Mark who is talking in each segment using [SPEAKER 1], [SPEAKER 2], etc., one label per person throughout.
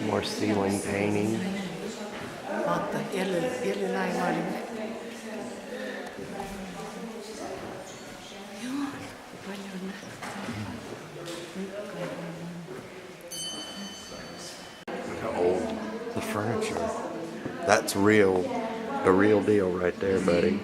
[SPEAKER 1] More ceiling painting.
[SPEAKER 2] Altta Ellilay var yine. Joo, paljon.
[SPEAKER 1] Look how old the furniture. That's real, the real deal right there, buddy.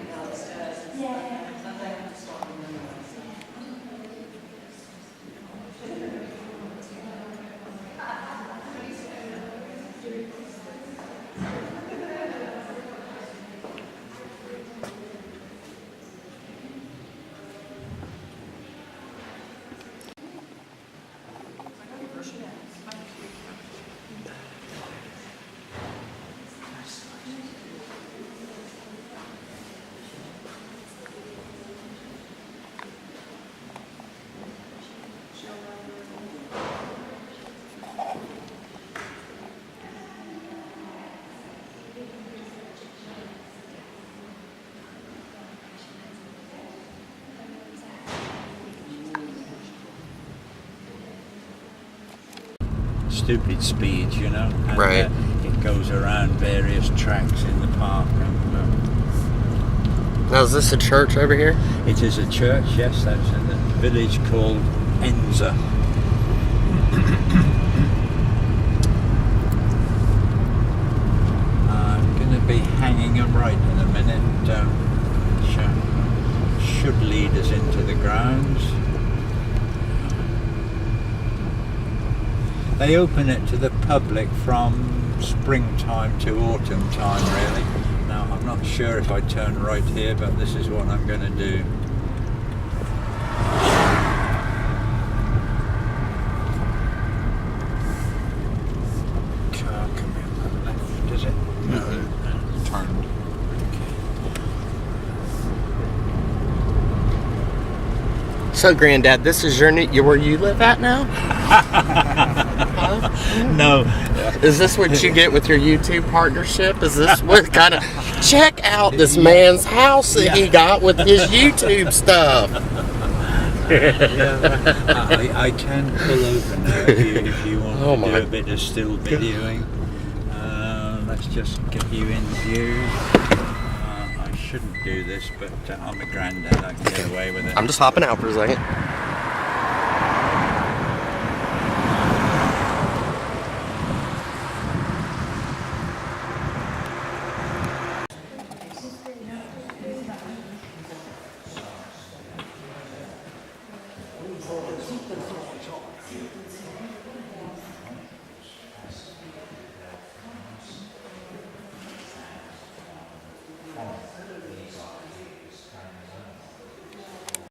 [SPEAKER 3] Stupid speeds, you know, and,
[SPEAKER 1] right.
[SPEAKER 3] It goes around various tracks in the park. And,
[SPEAKER 1] now, is this a church over here?
[SPEAKER 3] It is a church, yes. That's in a village called Enza. I'm going to be hanging a right in a minute, which should lead us into the grounds. They open it to the public from springtime to autumn time, really. Now, I'm not sure if I turn right here, but this is what I'm going to do. Car coming on the left, is it? No, it turned.
[SPEAKER 1] Okay. So, Granddad, this is your where you live at now?
[SPEAKER 3] No.
[SPEAKER 1] Is this what you get with your YouTube partnership? Is this what kind of... Check out this man's house that he got with his YouTube stuff.
[SPEAKER 3] I can pull over now if you want to do a bit of still videoing. Let's just get you in view. I shouldn't do this, but I'm a granddad. I can get away with it.
[SPEAKER 1] I'm just hopping out for a second.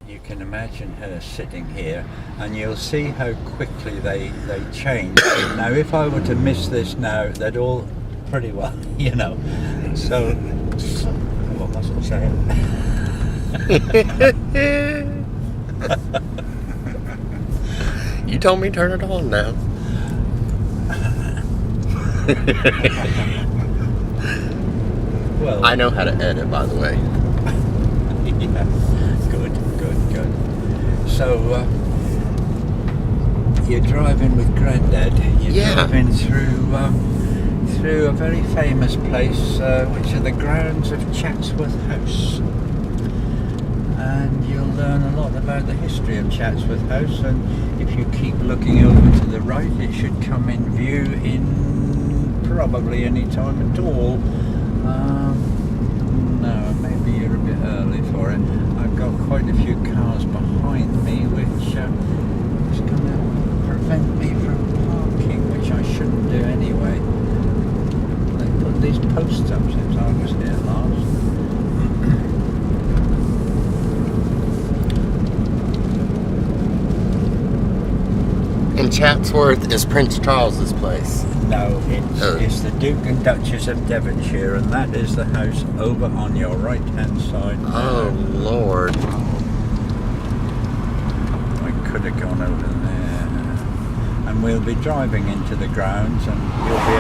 [SPEAKER 3] You can imagine her sitting here, and you'll see how quickly they change. Now, if I were to miss this now, they'd all pretty well, you know. So what must I say?
[SPEAKER 1] You told me to turn it on now.
[SPEAKER 3] Well,
[SPEAKER 1] I know how to edit, by the way.
[SPEAKER 3] Yeah, good. So, you're driving with Granddad. You're driving through a very famous place, which are the grounds of Chatsworth House. And you'll learn a lot about the history of Chatsworth House. And if you keep looking over to the right, it should come in view in probably any time at all. No, maybe you're a bit early for it. I've got quite a few cars behind me which is going to prevent me from parking, which I shouldn't do anyway. They put these posts up since I was here last.
[SPEAKER 1] And Chatsworth is Prince Charles's place.
[SPEAKER 3] No, it's the Duke and Duchess of Devonshire, and that is the house over on your right-hand side.
[SPEAKER 1] Oh, Lord.
[SPEAKER 3] I could have gone over there. And we'll be driving into the grounds, and you'll be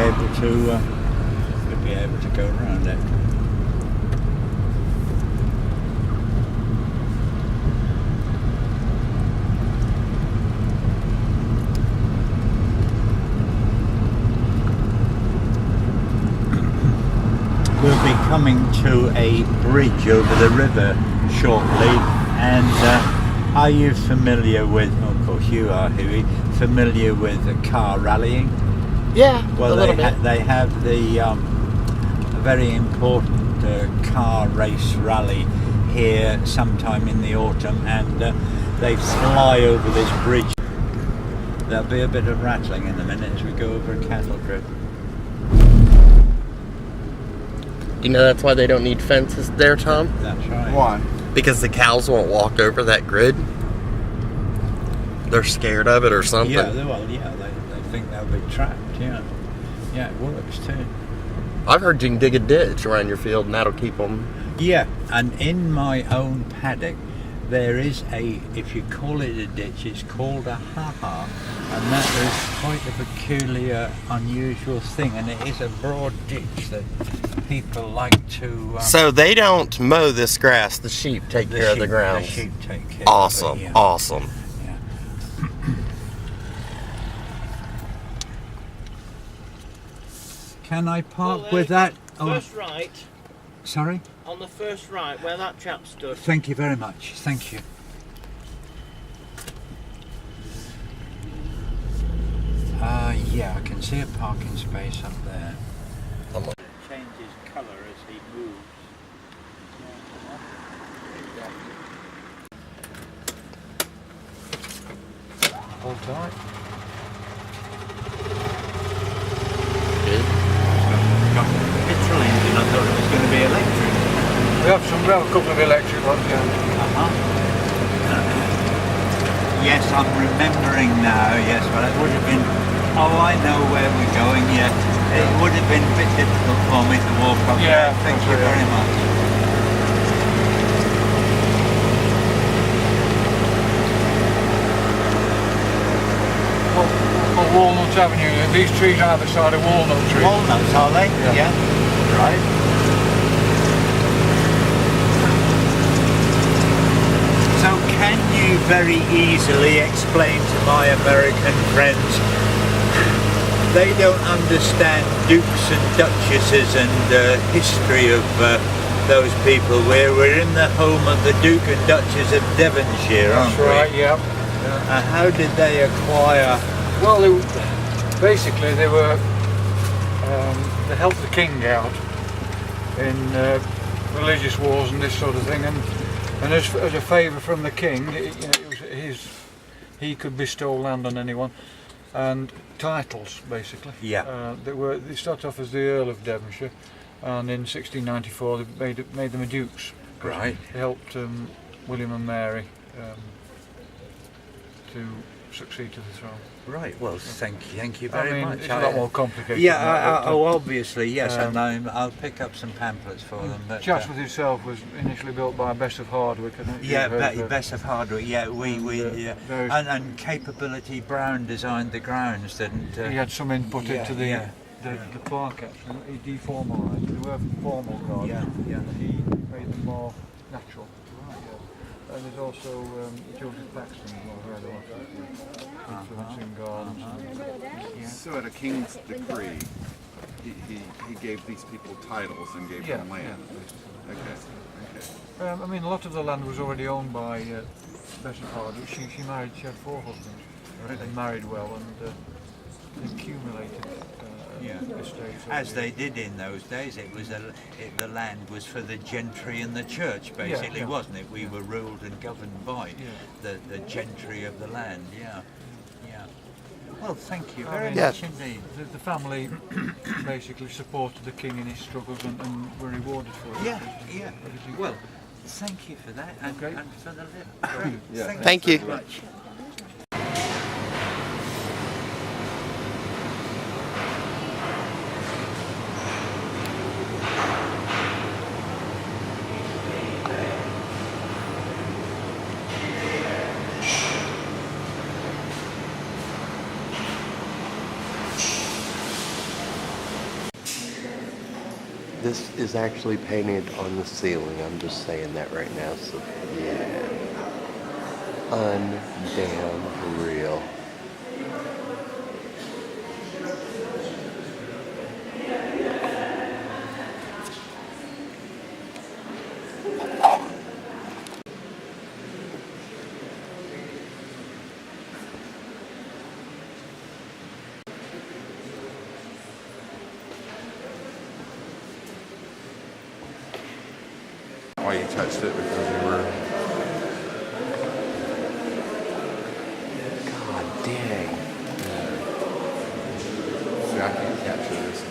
[SPEAKER 3] able to go around it. will be coming to a bridge over the river shortly, and are you familiar with, of course you are, Huey, familiar with car rallying?
[SPEAKER 1] Yeah,
[SPEAKER 3] Well,
[SPEAKER 1] a little bit.
[SPEAKER 3] They have the a very important car race rally here sometime in the autumn, and they fly over this bridge. There'll be a bit of rattling in a minute as we go over a cattle drip.
[SPEAKER 1] You know that's why they don't need fences there, Tom?
[SPEAKER 3] That's right.
[SPEAKER 4] Why?
[SPEAKER 1] Because the cows won't walk over that grid. They're scared of it or something.
[SPEAKER 3] Yeah, they think they'll be trapped, yeah. Yeah, it works too.
[SPEAKER 1] I've heard you can dig a ditch around your field and that'll keep them.
[SPEAKER 3] Yeah, and in my own paddock, there is if you call it a ditch, it's called a ha-ha, and that is quite a peculiar, unusual thing, and it is a broad ditch that people like to...
[SPEAKER 1] So they don't mow this grass, the sheep take care of the ground.
[SPEAKER 3] The sheep take care
[SPEAKER 1] Awesome,
[SPEAKER 3] of it, yeah.
[SPEAKER 1] awesome.
[SPEAKER 3] Yeah. Can I park with that?
[SPEAKER 5] First right,
[SPEAKER 3] Sorry?
[SPEAKER 5] on the first right, where that chap stood.
[SPEAKER 3] Thank you very much. Thank you. Yeah, I can see a parking space up there. It changes colour as he moves. Hold tight.
[SPEAKER 1] Good.
[SPEAKER 3] Petrol engine, I thought it was going to be electric.
[SPEAKER 4] We have a couple of electric ones, yeah.
[SPEAKER 3] Yes, I'm remembering now, yes, but it would have been, I know where we're going, yeah. It would have been a bit difficult for me to walk up there. Thank you very much.
[SPEAKER 4] On Walnut Avenue, these trees are either side of walnut trees.
[SPEAKER 3] Walnuts, are they?
[SPEAKER 4] Yeah.
[SPEAKER 3] Right. So can you very easily explain to my American friends, they don't understand dukes and duchesses and history of those people. We're in the home of the Duke and Duchess of Devonshire, aren't
[SPEAKER 4] That's
[SPEAKER 3] we?
[SPEAKER 4] right, yeah.
[SPEAKER 3] How did they acquire?
[SPEAKER 4] Well, basically they were, they helped the king out in religious wars and this sort of thing, and as a favour from the king, he could bestow land on anyone, and titles basically.
[SPEAKER 3] Yeah.
[SPEAKER 4] They started off as the Earl of Devonshire, and in 1694 they made them a dukes.
[SPEAKER 3] Right.
[SPEAKER 4] They helped William and Mary to succeed to the throne.
[SPEAKER 3] Right, well, thank you very much.
[SPEAKER 4] It's a lot more complicated.
[SPEAKER 3] Yeah,
[SPEAKER 4] than that, but,
[SPEAKER 3] obviously, yes, and I'll pick up some pamphlets for them. But,
[SPEAKER 4] Chatsworth itself was initially built by Bess of Hardwick.
[SPEAKER 3] Bess of Hardwick. Yeah, and Capability Brown designed the grounds, didn't
[SPEAKER 4] he had some input into the park actually. He deformalised. They were formal gardens.
[SPEAKER 3] Yeah.
[SPEAKER 4] He made them more natural. Right. Yeah. And there's also Joseph Paxton as well, who had a lot of influence in gardens.
[SPEAKER 6] So at a king's decree, he gave these people titles and gave them land. Okay.
[SPEAKER 4] I mean, a lot of the land was already owned by Bess of Hardwick. She had 4 husbands and married well and accumulated estates.
[SPEAKER 3] As they did in those days, it was the land was for the gentry and the church, basically, wasn't it? We were ruled and governed by the gentry of the land. Yeah. Well, thank you very much indeed.
[SPEAKER 4] The family basically supported the king in his struggles and were rewarded for it.
[SPEAKER 3] Yeah. Well, thank you for that and for the lift.
[SPEAKER 1] Thank you.
[SPEAKER 3] Very much.
[SPEAKER 1] This is actually painted on the ceiling. I'm just saying that right now. So yeah, undamn real.
[SPEAKER 6] touched it because we were.
[SPEAKER 1] God dang.
[SPEAKER 6] See, I can't capture this.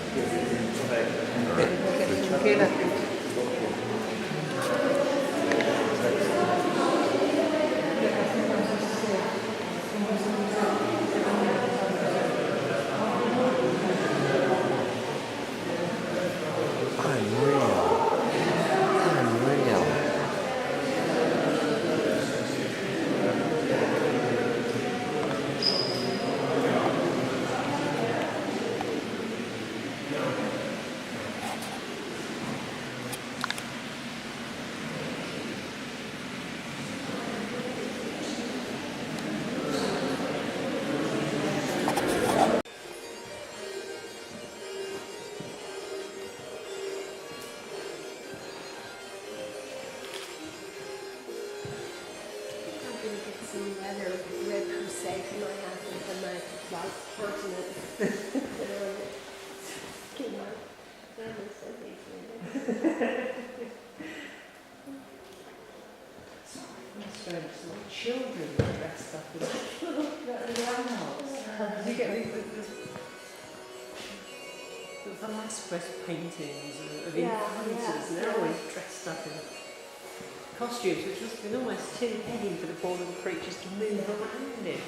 [SPEAKER 2] Children are dressed up in you get the last press paintings of influencers, and they're always dressed up in costumes, which must have been almost too heavy for the poor little creatures to move around in.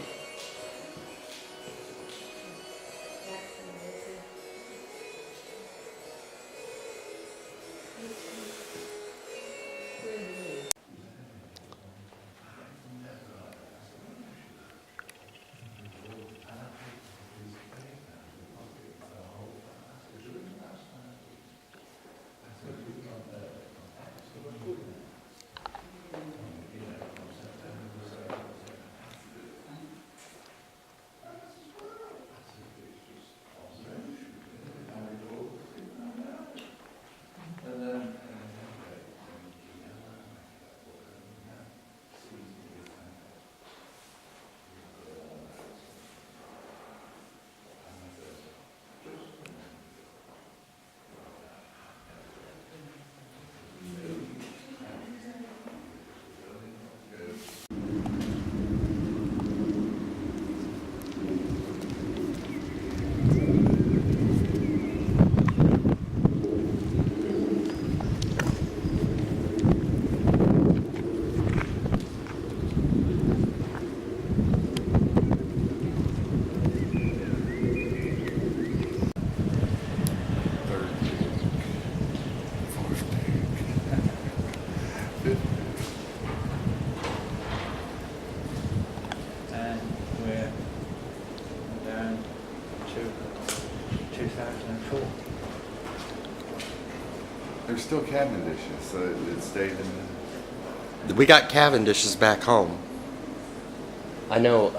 [SPEAKER 3] And we're down to 2004.
[SPEAKER 6] There's still Cavendishes, so it stayed in the.
[SPEAKER 1] We got Cavendishes back home. I know